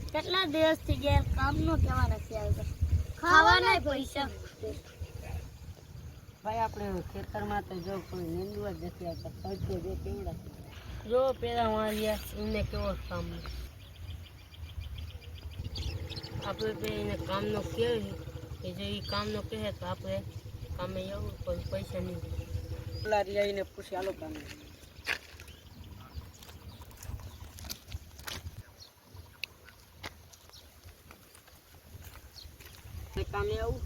કેટલા દિવસથી ગયા કામનો કેવા નથી આવતો ખાવાના પૈસા ભાઈ આપણે ખેતરમાં તો જો કોઈ નીંદવા જ નથી આવતા ખર્ચો જે કેવડા જો પેલા માર્યા એને કેવો કામ આપણે તો એને કામનો કહે કે જો એ કામનો કહે તો આપણે કામે જવું પણ પૈસા નહીં પેલા રિયાઈને પૂછી હાલો કામે કામે આવું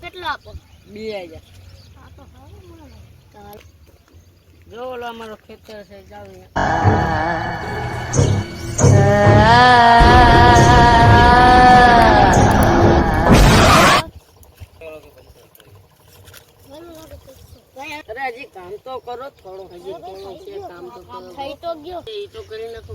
કેટલો આપો 2000 જો ઓલો અમારો ખેતર છે જાવ અરે હજી કામ તો કરો થોડું હજી થોડું છે કામ તો કરો થઈ તો ગયો એ તો કરી નાખો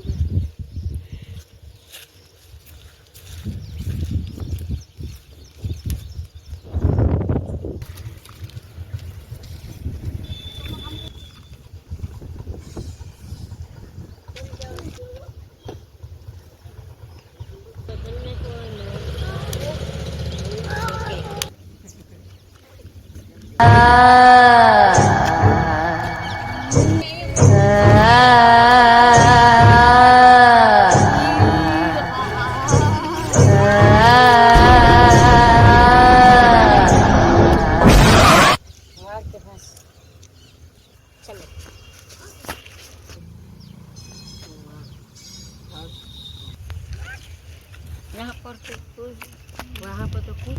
यहाँ पर तो कुछ वहाँ पर तो कुछ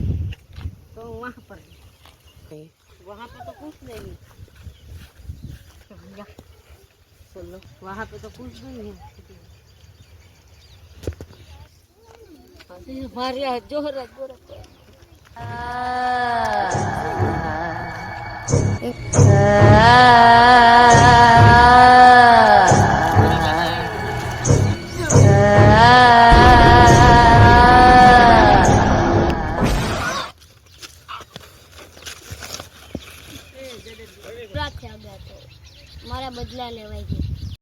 तो वहाँ पर वहाँ पर तो कुछ नहीं चलो वहाँ पे तो कुछ नहीं है हमारे जोर મારા બદલા લેવાય છે